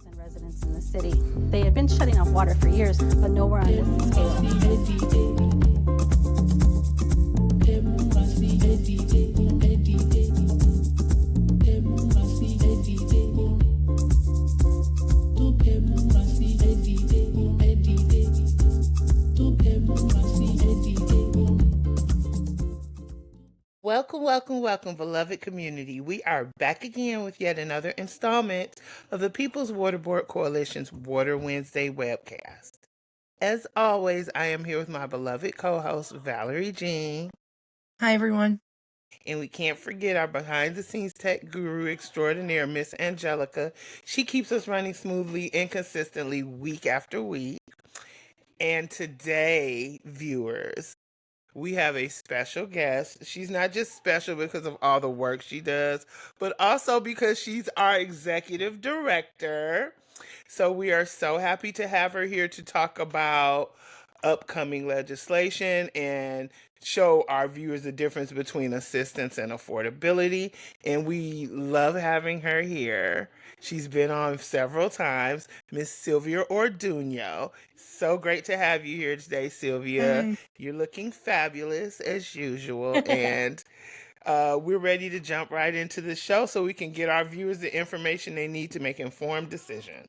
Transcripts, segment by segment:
and residents in the city. They had been shutting off water for years, but nowhere on this scale. Welcome, welcome, welcome, beloved community. We are back again with yet another installment of the People's Water Board Coalition's Water Wednesday webcast. As always, I am here with my beloved co-host, Valerie Jean. Hi, everyone. And we can't forget our behind-the-scenes tech guru extraordinaire, Miss Angelica. She keeps us running smoothly and consistently week after week. And today, viewers, we have a special guest. She's not just special because of all the work she does, but also because she's our executive director. So we are so happy to have her here to talk about upcoming legislation and show our viewers the difference between assistance and affordability. And we love having her here. She's been on several times, Miss Sylvia Orduno. So great to have you here today, Sylvia. Hey. You're looking fabulous as usual. And we're ready to jump right into the show so we can get our viewers the information they need to make informed decisions.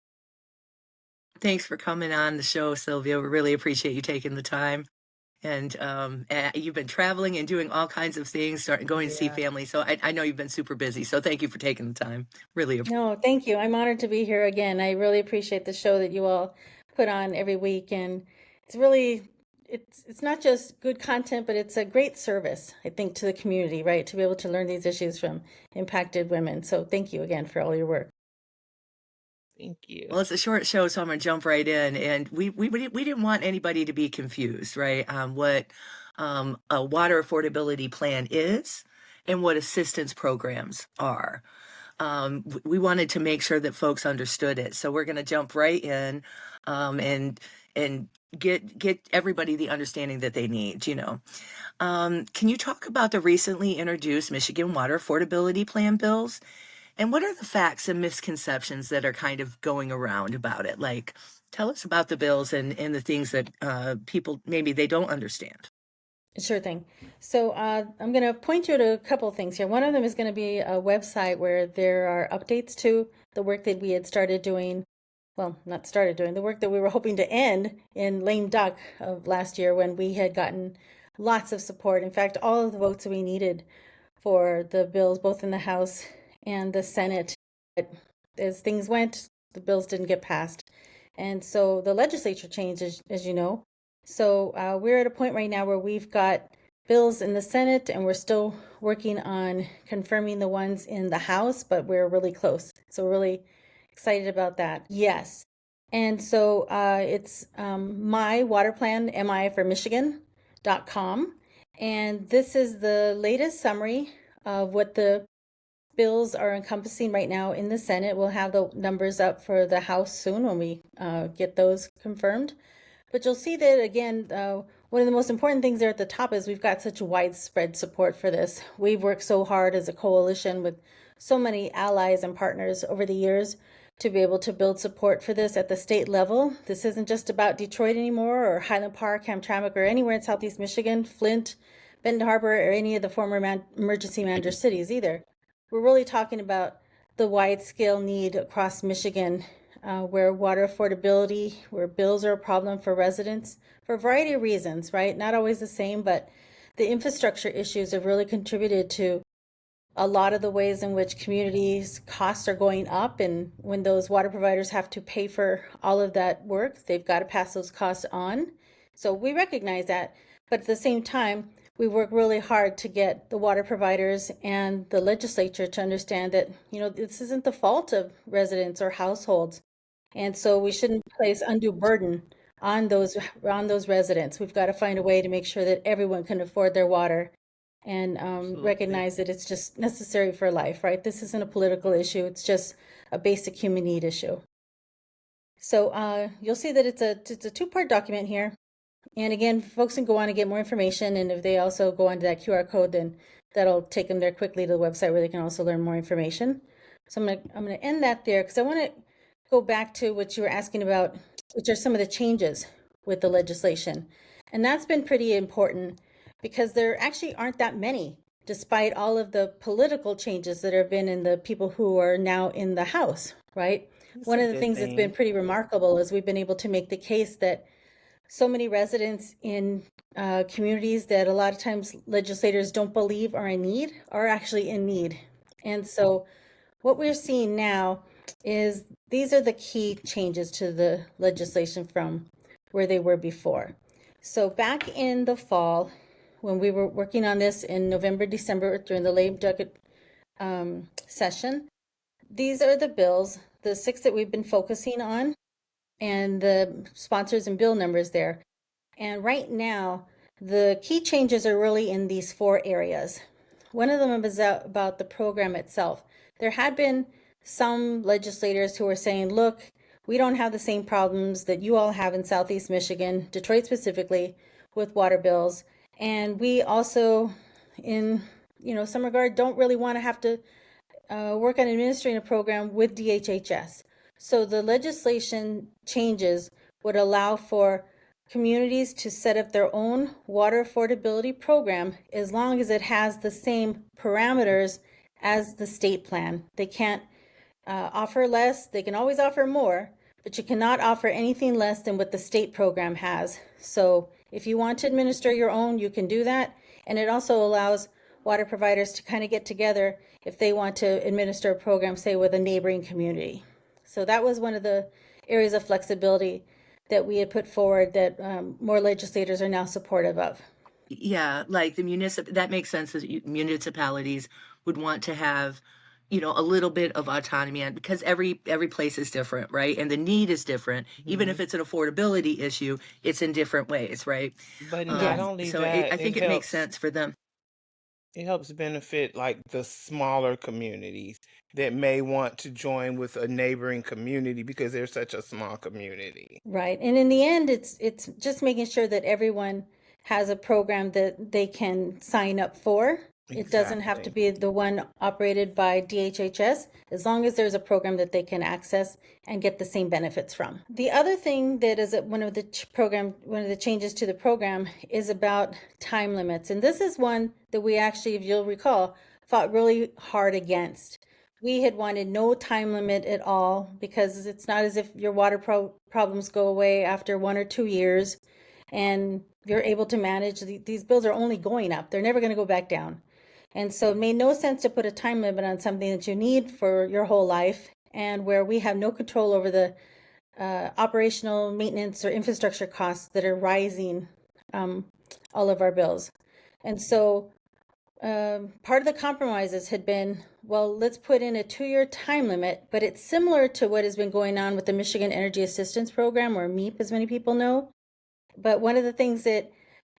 Thanks for coming on the show, Sylvia. We really appreciate you taking the time. And you've been traveling and doing all kinds of things, going to see family. So I know you've been super busy. So thank you for taking the time. Really appreciate it. No, thank you. I'm honored to be here again. I really appreciate the show that you all put on every week, and it's not just good content, but it's a great service, I think, to the community, right? To be able to learn these issues from impacted women. So thank you again for all your work. Thank you. Well, it's a short show, so I'm going to jump right in. And we didn't want anybody to be confused, right, on what a water affordability plan is and what assistance programs are. We wanted to make sure that folks understood it. So we're going to jump right in and get everybody the understanding that they need, Can you talk about the recently introduced Michigan Water Affordability Plan bills? And what are the facts and misconceptions that are kind of going around about it? Like, tell us about the bills and the things that people, maybe they don't understand. Sure thing. So I'm going to point you to a couple of things here. One of them is going to be a website where there are updates to the work that we had started doing. Well, not started doing, the work that we were hoping to end in lame duck of last year when we had gotten lots of support. In fact, all of the votes that we needed for the bills, both in the House and the Senate. But as things went, the bills didn't get passed. And so the legislature changed, as you know. So we're at a point right now where we've got bills in the Senate, and we're still working on confirming the ones in the House, but we're really close. So we're really excited about that. Yes. And so it's my water plan, MI for Michigan.com. And this is the latest summary of what the bills are encompassing right now in the Senate. We'll have the numbers up for the House soon when we get those confirmed. But you'll see that, again, one of the most important things there at the top is we've got such widespread support for this. We've worked so hard as a coalition with so many allies and partners over the years to be able to build support for this at the state level. This isn't just about Detroit anymore, or Highland Park, Hamtramck, or anywhere in Southeast Michigan, Flint, Benton Harbor, or any of the former emergency manager cities either. We're really talking about the wide-scale need across Michigan where water affordability, where bills are a problem for residents for a variety of reasons, right? Not always the same, but the infrastructure issues have really contributed to a lot of the ways in which communities' costs are going up. And when those water providers have to pay for all of that work, they've got to pass those costs on. So we recognize that. But at the same time, we work really hard to get the water providers and the legislature to understand that, this isn't the fault of residents or households. And so we shouldn't place undue burden on those residents. We've got to find a way to make sure that everyone can afford their water and recognize that it's just necessary for life, right? This isn't a political issue. It's just a basic human need issue. So you'll see that it's a two-part document here. And again, folks can go on and get more information. And if they also go onto that QR code, then that'll take them there quickly to the website where they can also learn more information. So I'm gonna end that there because I want to go back to what you were asking about, which are some of the changes with the legislation. And that's been pretty important because there actually aren't that many, despite all of the political changes that have been in the people who are now in the House, right? It's One a of the good things that's been thing. pretty remarkable is we've been able to make the case that so many residents in communities that a lot of times legislators don't believe are in need are actually in need. And so what we're seeing now is these are the key changes to the legislation from where they were before. So back in the fall, when we were working on this in November, December during the late budget session, these are the bills, the 6 that we've been focusing on, and the sponsors and bill numbers there. And right now, the key changes are really in these 4 areas. One of them is about the program itself. There had been some legislators who were saying, look, we don't have the same problems that you all have in Southeast Michigan, Detroit specifically, with water bills. And we also, in some regard, don't really want to have to work on administering a program with DHHS. So the legislation changes would allow for communities to set up their own water affordability program as long as it has the same parameters as the state plan. They can't offer less, they can always offer more, but you cannot offer anything less than what the state program has. So if you want to administer your own, you can do that. And it also allows water providers to kind of get together if they want to administer a program, say, with a neighboring community. So that was one of the areas of flexibility that we had put forward that more legislators are now supportive of. Yeah, like that makes sense that municipalities would want to have, a little bit of autonomy because every place is different, right? And the need is different. Even if Mhm. it's an affordability issue, it's in different ways, right? But not Yes. only So that, I think it makes sense for them. it helps benefit like the smaller communities that may want to join with a neighboring community because they're such a small community. Right. And in the end, it's just making sure that everyone has a program that they can sign up for. It doesn't have to Exactly. be the one operated by DHHS, as long as there's a program that they can access and get the same benefits from. The other thing that is one of the one of the changes to the program is about time limits. And this is one that we actually, if you'll recall, fought really hard against. We had wanted no time limit at all because it's not as if your water problems go away after 1 or 2 years and you're able to manage. These bills are only going up, they're never going to go back down. And so it made no sense to put a time limit on something that you need for your whole life and where we have no control over the operational maintenance or infrastructure costs that are rising all of our bills. And so part of the compromises had been, well, let's put in a 2-year time limit, but it's similar to what has been going on with the Michigan Energy Assistance Program, or MEAP, as many people know. But one of the things that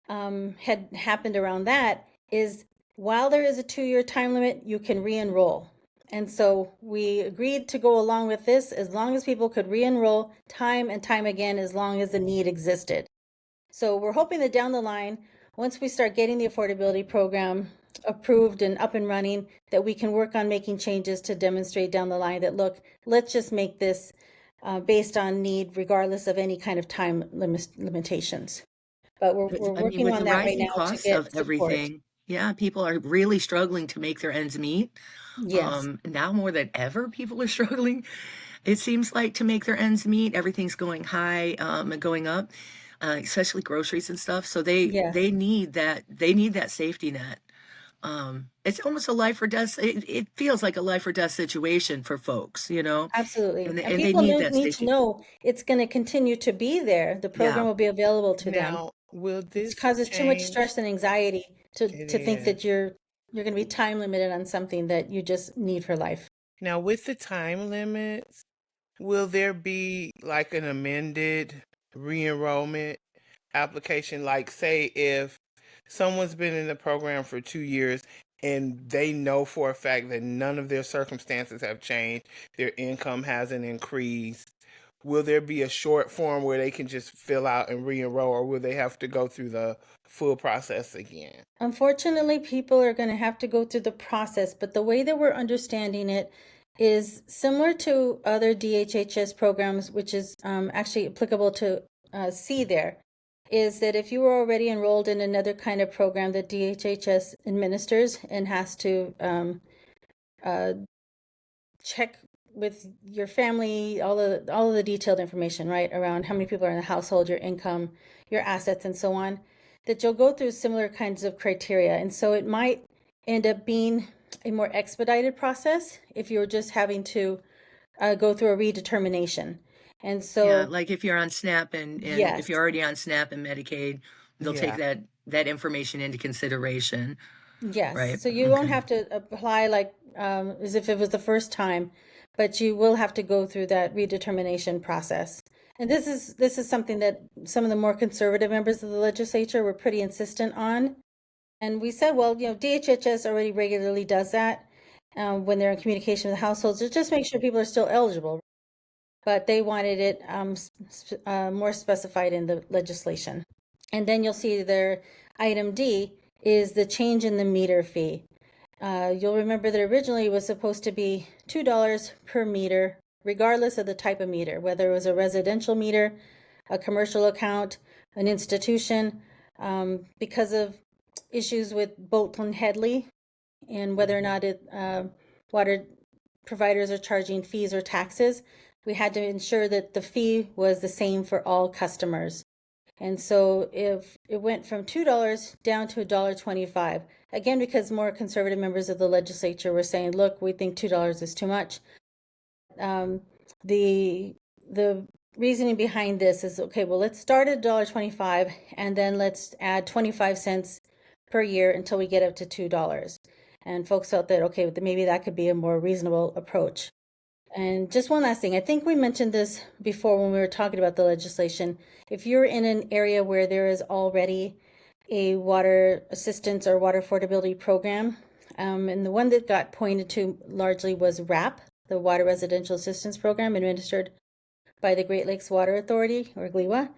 had happened around that is while there is a 2-year time limit, you can re-enroll. And so we agreed to go along with this as long as people could re-enroll time and time again, as long as the need existed. So we're hoping that down the line, once we start getting the affordability program approved and up and running, that we can work on making changes to demonstrate down the line that, look, let's just make this based on need, regardless of any kind of time limitations. But we're I mean, working with on the that right rising now to costs of get support. everything, yeah, people are really struggling to make their ends meet. Yes, Now more than ever, people are struggling. It seems like to make their ends meet, everything's going high, and going up, especially groceries and stuff. So yes, they need that safety net. It's almost a life or death. It feels like a life or death situation for folks, absolutely. And and they people need that need to safety. know it's going to continue to be there. The Yeah. program will be available to them. Now, will It this causes too much change? stress and anxiety It to think is. that you're going to be time limited on something that you just need for life. Now, with the time limits, will there be like an amended re-enrollment application? Like, say, if someone's been in the program for 2 years and they know for a fact that none of their circumstances have changed, their income hasn't increased, will there be a short form where they can just fill out and re-enroll, or will they have to go through the full process again? Unfortunately, people are going to have to go through the process, but the way that we're understanding it is similar to other DHHS programs, which is actually applicable to C there, is that if you were already enrolled in another kind of program that DHHS administers and has to check with your family all of the detailed information, right, around how many people are in the household, your income, your assets, and so on, that you'll go through similar kinds of criteria. And so it might end up being a more expedited process if you're just having to go through a redetermination. And Yeah, so, like if you're on SNAP and yes, if you're already on SNAP and Medicaid, they'll take Yeah. that information into consideration, yes. right? So you won't Okay. have to apply like as if it was the first time, but you will have to go through that redetermination process. And this is something that some of the more conservative members of the legislature were pretty insistent on. And we said, well, DHHS already regularly does that when they're in communication with households. So just make sure people are still eligible. But they wanted it more specified in the legislation. And then you'll see their item D is the change in the meter fee. You'll remember that originally it was supposed to be $2 per meter, regardless of the type of meter, whether it was a residential meter, a commercial account, an institution, because of issues with Bolton Headley and whether or not water providers are charging fees or taxes. We had to ensure that the fee was the same for all customers. And so if it went from $2 down to $1.25, again, because more conservative members of the legislature were saying, look, we think $2 is too much. The reasoning behind this is, okay, well, let's start at $1.25 and then let's add 25 cents per year until we get up to $2. And folks felt that, okay, maybe that could be a more reasonable approach. And just one last thing, I think we mentioned this before when we were talking about the legislation. If you're in an area where there is already a water assistance or water affordability program, and the one that got pointed to largely was WRAP, the Water Residential Assistance Program administered by the Great Lakes Water Authority, or GLEWA.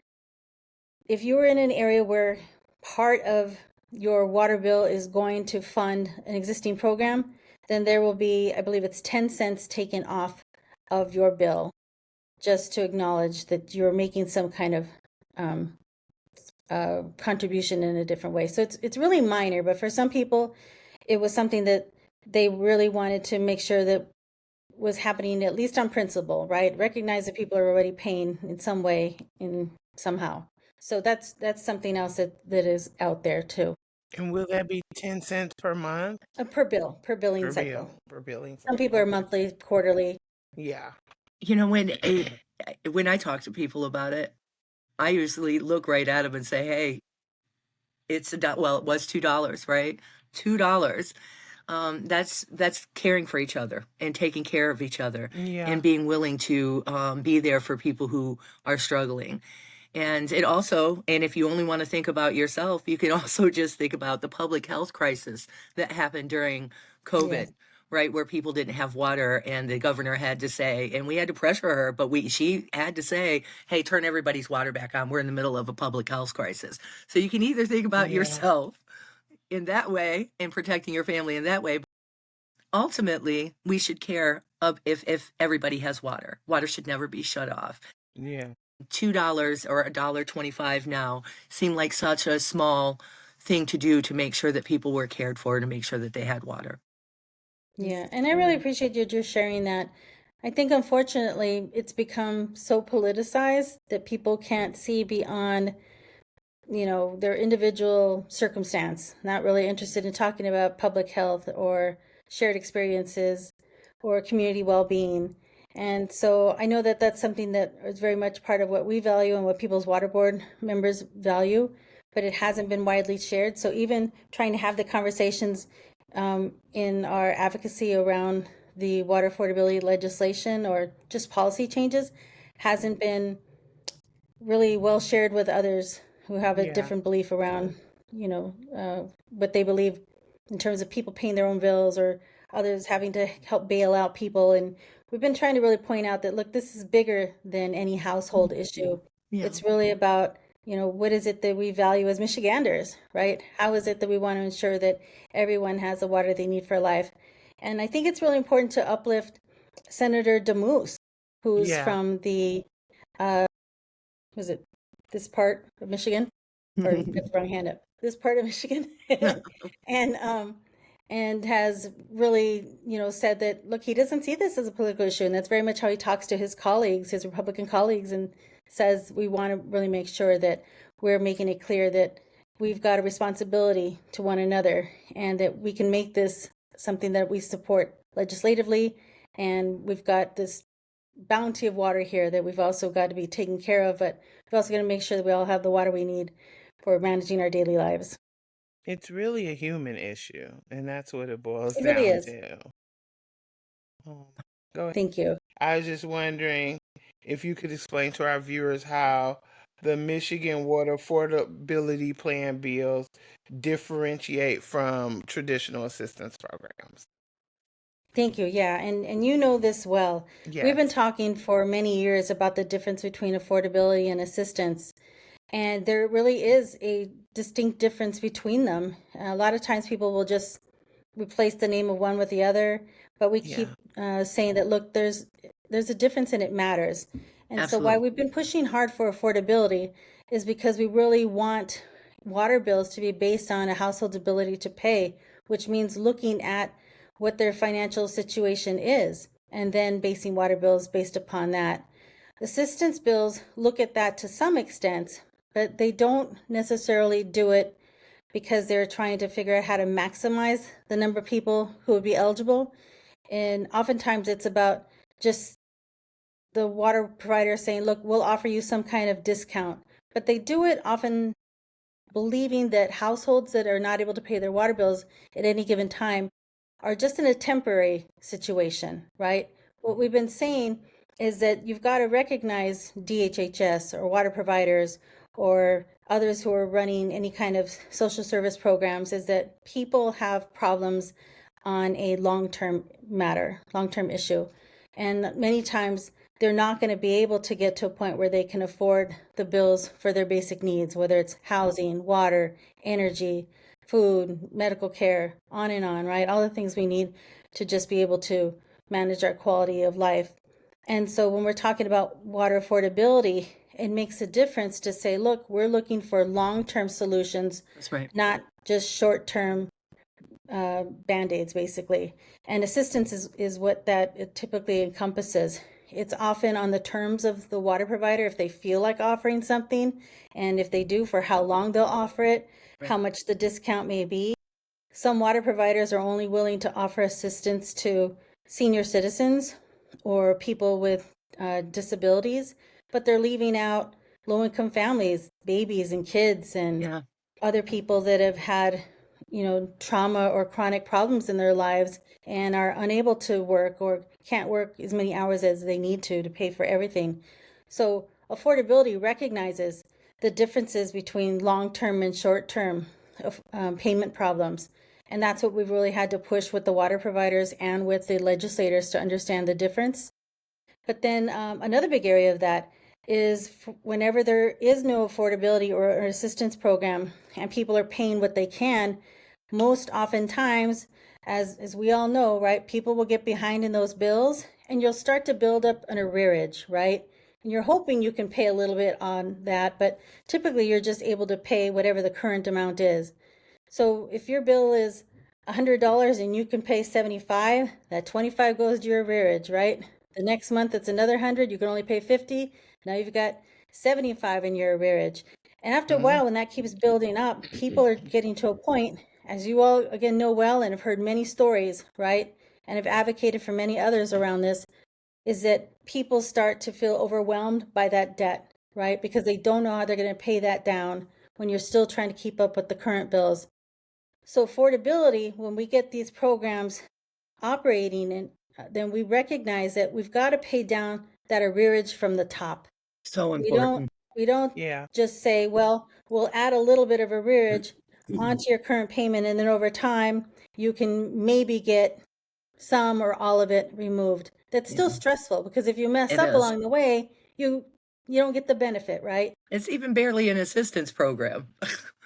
If you are in an area where part of your water bill is going to fund an existing program, then there will be, I believe it's 10 cents taken off of your bill just to acknowledge that you're making some kind of contribution in a different way. So it's really minor, but for some people, it was something that they really wanted to make sure that was happening, at least on principle, right? Recognize that people are already paying in some way, in somehow. So that's something else that is out there too. And will that be 10 cents per month? Per bill, per billing Per bill, cycle. per billing Some people are cycle? monthly, quarterly. Yeah. When I talk to people about it, I usually look right at them and say, "Hey, it's well, it was $2, right? $2. That's caring for each other and taking care of each other Yeah. and being willing to be there for people who are struggling. And if you only want to think about yourself, you can also just think about the public health crisis that happened during COVID, Yes. right? Where people didn't have water and the governor had to say, and we had to pressure her, but she had to say, hey, turn everybody's water back on. We're in the middle of a public health crisis. So you can either think about Yeah. yourself in that way and protecting your family in that way. But ultimately, we should care if everybody has water. Water should never be shut off. Yeah. $2 or $1.25 now seemed like such a small thing to do to make sure that people were cared for, to make sure that they had water. Yeah, and I really appreciate you just sharing that. I think unfortunately it's become so politicized that people can't see beyond, their individual circumstance, not really interested in talking about public health or shared experiences or community well-being. And so I know that that's something that is very much part of what we value and what People's Water Board members value, but it hasn't been widely shared. So even trying to have the conversations in our advocacy around the water affordability legislation or just policy changes hasn't been really well shared with others who have a Yeah. different belief around, what they believe in terms of people paying their own bills or others having to help bail out people. And we've been trying to really point out that, look, this is bigger than any household issue. Yeah. It's really about, what is it that we value as Michiganders, right? How is it that we want to ensure that everyone has the water they need for life? And I think it's really important to uplift Senator DeMoose, who's Yeah. from the, was it this part of Michigan? Or got the wrong hand up. This part of Michigan. and and has really, said that, look, he doesn't see this as a political issue, and that's very much how he talks to his colleagues, his Republican colleagues, and says we want to really make sure that we're making it clear that we've got a responsibility to one another, and that we can make this something that we support legislatively, and we've got this bounty of water here that we've also got to be taking care of, but we've also got to make sure that we all have the water we need for managing our daily lives. It's really a human issue, and that's what it boils It really down is. to. Go ahead. Thank you. I was just wondering if you could explain to our viewers how the Michigan Water Affordability Plan bills differentiate from traditional assistance programs. Thank you. Yeah, and you know this well. We've been Yes. talking for many years about the difference between affordability and assistance. And there really is a distinct difference between them. A lot of times people will just replace the name of one with the other, but we keep saying that, look, there's a difference and it matters. And so why Absolutely. we've been pushing hard for affordability is because we really want water bills to be based on a household's ability to pay, which means looking at what their financial situation is and then basing water bills based upon that. Assistance bills look at that to some extent, but they don't necessarily do it because they're trying to figure out how to maximize the number of people who would be eligible. And oftentimes it's about just the water provider saying, look, we'll offer you some kind of discount. But they do it often believing that households that are not able to pay their water bills at any given time are just in a temporary situation, right? What we've been saying is that you've got to recognize DHHS or water providers or others who are running any kind of social service programs, is that people have problems on a long-term matter, long-term issue. And many times they're not going to be able to get to a point where they can afford the bills for their basic needs, whether it's housing, water, energy, food, medical care, on and on, right? All the things we need to just be able to manage our quality of life. And so when we're talking about water affordability, it makes a difference to say, look, we're looking for long-term solutions, That's right. not just short-term band-aids, basically. And assistance is what that it typically encompasses. It's often on the terms of the water provider, if they feel like offering something, and if they do, for how long they'll offer it, how much the discount may be. Some water providers are only willing to offer assistance to senior citizens or people with disabilities, but they're leaving out low-income families, babies and kids, and other people that have had, trauma or chronic problems in their lives and are unable to work or can't work as many hours as they need to pay for everything. So affordability recognizes the differences between long-term and short-term payment problems. And that's what we've really had to push with the water providers and with the legislators to understand the difference. But then another big area of that is whenever there is no affordability or an assistance program and people are paying what they can, most oftentimes, as we all know, right, people will get behind in those bills and you'll start to build up an arrearage, right? And you're hoping you can pay a little bit on that, but typically you're just able to pay whatever the current amount is. So if your bill is $100 and you can pay 75, that 25 goes to your arrearage, right? The next month it's another 100, you can only pay 50. Now you've got 75 in your arrearage. And after a while, when that keeps building up, people are getting to a point, as you all again know well and have heard many stories, right? And have advocated for many others around this, is that people start to feel overwhelmed by that debt, right? Because they don't know how they're going to pay that down when you're still trying to keep up with the current bills. So affordability, when we get these programs operating, and then we recognize that we've got to pay down that arrearage from the top. So We don't important. just say, well, we'll add a little bit of arrearage onto your current payment, and then over time you can maybe get some or all of it removed. That's still stressful because if you mess It up is. along the way, you don't get the benefit, right? It's even barely an assistance program.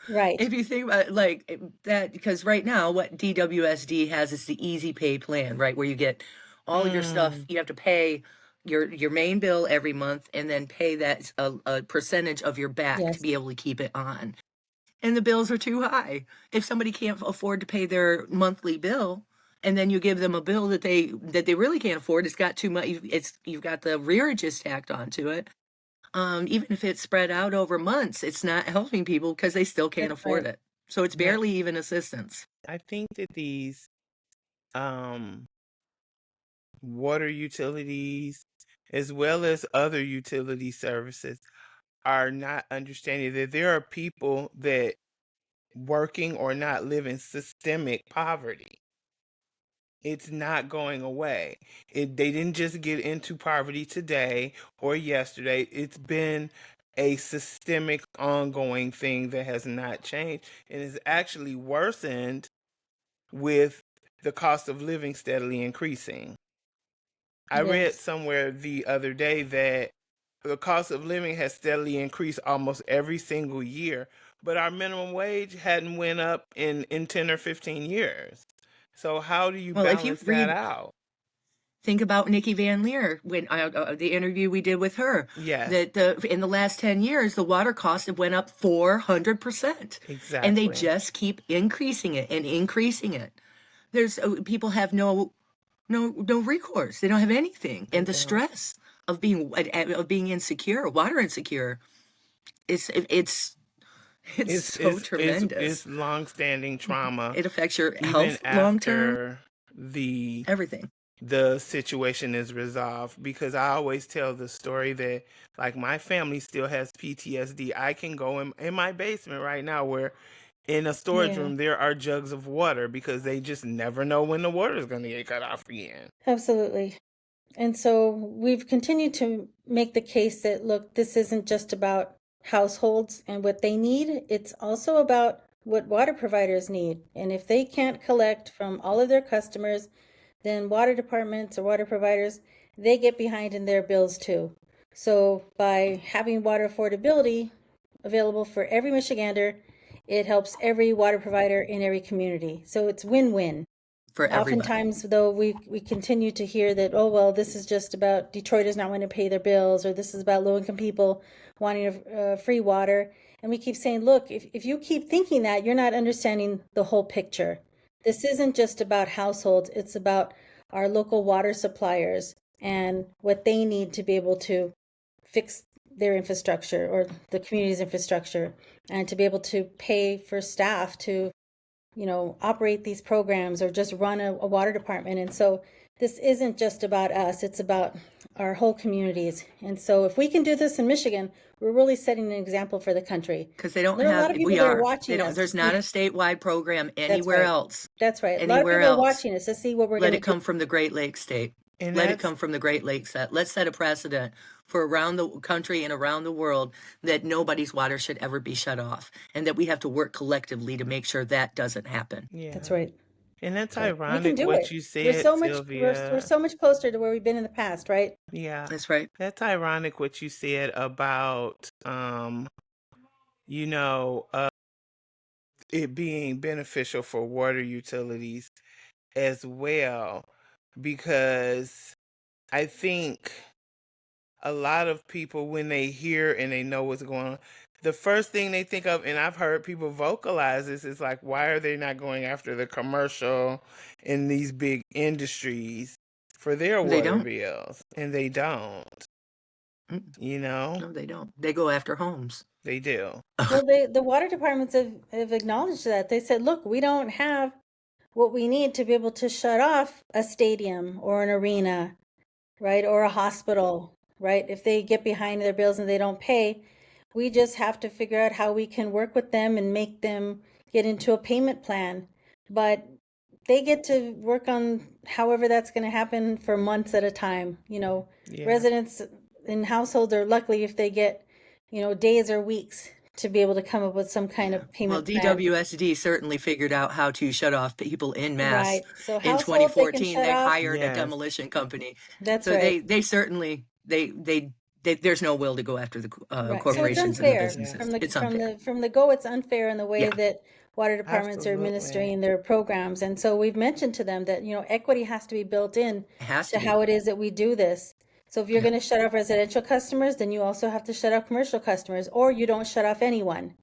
Right. If you think about like that, because right now what DWSD has is the easy pay plan, right? Where you get All your stuff, Mm, you have to pay your main bill every month and then pay that a percentage of your back to Yes, be able to keep it on. And the bills are too high. If somebody can't afford to pay their monthly bill, and then you give them a bill that they really can't afford, it's got too much. You've got the rearages tacked onto it. Even if it's spread out over months, it's not helping people because they still can't that's afford right. it. So it's yeah, barely even assistance. I think that these um, water utilities, as well as other utility services, are not understanding that there are people that working or not live in systemic poverty. It's not going away. They didn't just get into poverty today or yesterday. It's been a systemic, ongoing thing that has not changed and is actually worsened with the cost of living steadily increasing. I read Yes, somewhere the other day that the cost of living has steadily increased almost every single year, but our minimum wage hadn't went up in 10 or 15 years. So how do you Well, if you balance that read, out? think about Nikki Van Leer when the interview we did with her. Yes, That in the last 10 years, the water costs have went up 400%, and they exactly. just keep increasing it and increasing it. There's people have no recourse. They don't have anything, They and the don't. stress of being insecure, water insecure, it's it's It's so it's it's tremendous. it's long-standing trauma, It affects your even health long term, after the everything. the situation is resolved, because I always tell the story that like my family still has PTSD. I can go in my basement right now where in a storage yeah, room there are jugs of water because they just never know when the water is going to get cut off again. absolutely. And so we've continued to make the case that, look, this isn't just about households and what they need, it's also about what water providers need. And if they can't collect from all of their customers, then water departments or water providers, they get behind in their bills too. So by having water affordability available for every Michigander, it helps every water provider in every community. So it's win-win. For everybody. Oftentimes, though, we continue to hear that, oh, well, this is just about Detroiters not wanting to pay their bills, or this is about low income people wanting free water. And we keep saying, look, if you keep thinking that, you're not understanding the whole picture. This isn't just about households, it's about our local water suppliers and what they need to be able to fix their infrastructure or the community's infrastructure, and to be able to pay for staff to operate these programs or just run a water department. And so this isn't just about us, it's about our whole communities. And so if we can do this in Michigan, we're really setting an example for the country. Because they don't There are a lot have, of people we that are are, they watching don't, us. there's not a statewide program That's anywhere right. else. That's right. A lot of Anywhere people are else. watching us to see what we're Let going it to do. come from the Great Lakes state. And Let it that's come from the Great Lakes. Let's set a precedent for around the country and around the world that nobody's water should ever be shut off, and that we have to work collectively to make sure that doesn't happen. That's yeah. right. And that's So we can ironic do what it. you We're said, so much we're Sylvia. so much closer to where we've been in the past, right? Yeah. That's right. That's ironic what you said about you know, uh it being beneficial for water utilities as well, because I think a lot of people, when they hear and they know what's going on, the first thing they think of, and I've heard people vocalize this, is like, why are they not going after the commercial in these big industries for their They water don't. bills? And they don't, Mm, you know? no, they don't. They go after homes. They do. Well, the water departments have acknowledged that. They said, look, we don't have what we need to be able to shut off a stadium or an arena, right? Or a hospital, right? If they get behind their bills and they don't pay, we just have to figure out how we can work with them and make them get into a payment plan. But they get to work on however that's going to happen for months at a time. Yeah. Residents in households are lucky if they get, days or weeks to be able to come up with some kind Yeah. of Well, payment plan. DWSD certainly figured out how to shut off people in mass. Right. So In households they can 2014, shut they off. hired a Yes. demolition company. That's So right. they certainly there's no will to go after the Right. So it's corporations and the unfair Yeah. businesses. It's unfair. from the go. It's unfair in the way Yeah. that water departments are Absolutely. administering their programs. And so we've mentioned to them that, equity has to be built in It has to to be. how it is that we do this. So if you're Yep. going to shut off residential customers, then you also have to shut off commercial customers, or you don't shut off anyone.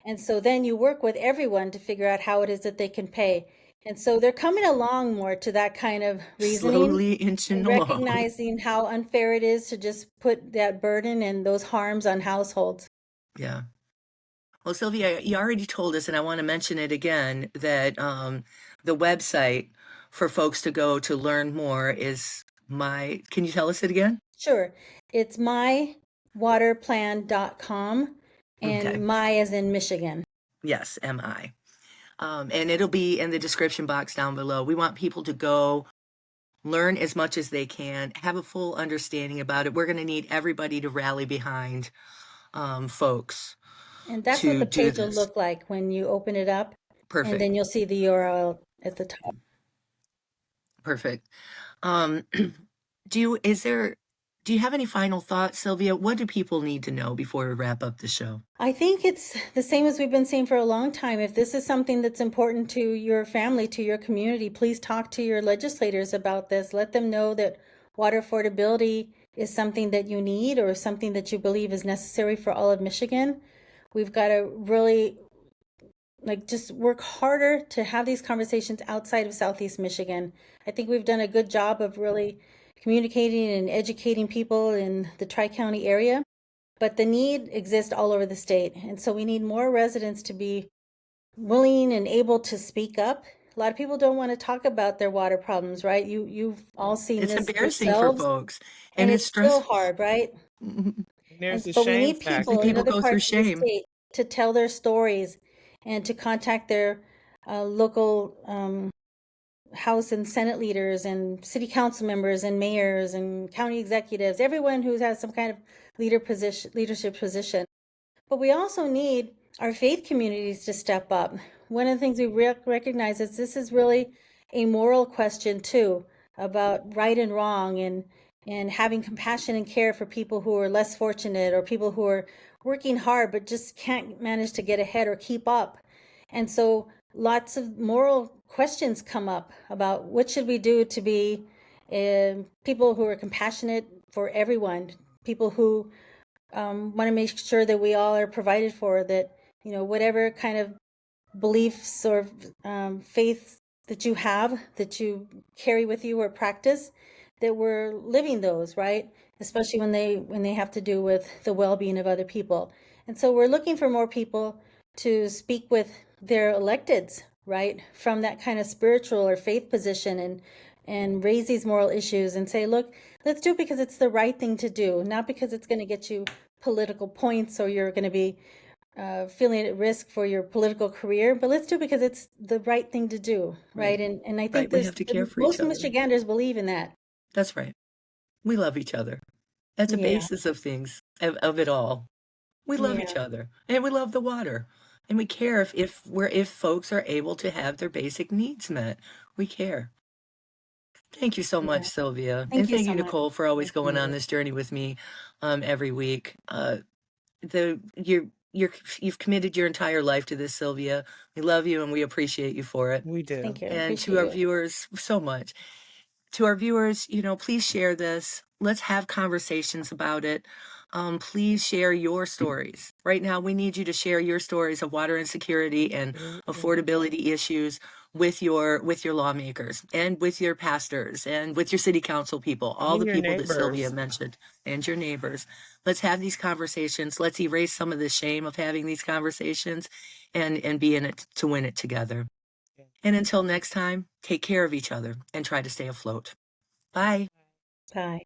And so then you work with everyone to figure out how it is that they can pay. And so they're coming along more to that kind of reasoning Slowly inching and along. recognizing how unfair it is to just put that burden and those harms on households. Yeah. Well, Sylvia, you already told us, and I want to mention it again, that the website for folks to go to learn more is can you tell us it again? Sure. It's mywaterplan.com, Okay. and my as in Michigan. Yes, MI. And it'll be in the description box down below. We want people to go learn as much as they can, have a full understanding about it. We're going to need everybody to rally behind folks And that's what to the do page will this. look like when you open it up. And Perfect. then you'll see the URL at the top. Perfect. Um, do you have any final thoughts, Sylvia? What do people need to know before we wrap up the show? I think it's the same as we've been saying for a long time. If this is something that's important to your family, to your community, please talk to your legislators about this. Let them know that water affordability is something that you need or something that you believe is necessary for all of Michigan. We've got to really just work harder to have these conversations outside of Southeast Michigan. I think we've done a good job of really communicating and educating people in the Tri-County area, but the need exists all over the state. And so we need more residents to be willing and able to speak up. A lot of people don't want to talk about their water problems, right? You've all seen It's this embarrassing for yourselves, folks, and and it's it's still stressful. hard, right? There's a But we shame need And people factor. in people other go through parts of the shame. state to tell their stories and to contact their local House and Senate leaders and city council members and mayors and county executives, everyone who has some kind of leadership position. But we also need our faith communities to step up. One of the things we recognize is this is really a moral question too, about right and wrong, and having compassion and care for people who are less fortunate or people who are working hard but just can't manage to get ahead or keep up. And so lots of moral questions come up about what should we do to be people who are compassionate for everyone, people who want to make sure that we all are provided for, that, whatever kind of beliefs or faiths that you have, that you carry with you or practice, that we're living those, right? Especially when they have to do with the well-being of other people. And so we're looking for more people to speak with their electeds, right? From that kind of spiritual or faith position, and raise these moral issues and say, look, let's do it because it's the right thing to do, not because it's going to get you political points or you're going to be feeling at risk for your political career, but let's do it because it's the right thing to do, right? And I think Right. We have to care for each most other. Michiganders believe in that. That's right. We love each other. That's a Yeah, basis of things, of it all. We love each yeah, other, and we love the water, and we care if folks are able to have their basic needs met. We care. Thank you so much, yeah. Sylvia, and Thank you thank so you, much. Nicole, for always Thank going on you. this journey with me every week. The you've committed your entire life to this, Sylvia. We love you and we appreciate you for it. We do. Thank you. And to Appreciate our you. viewers, so much. To our viewers, please share this. Let's have conversations about it. Please share your stories. Right now, we need you to share your stories of water insecurity and Absolutely. affordability issues with your lawmakers and with your pastors and with your city council people, all And the your people that Sylvia neighbors. mentioned, and your neighbors. Let's have these conversations. Let's erase some of the shame of having these conversations and be in it to win it together. And until next time, take care of each other and try to stay afloat. Bye. Bye.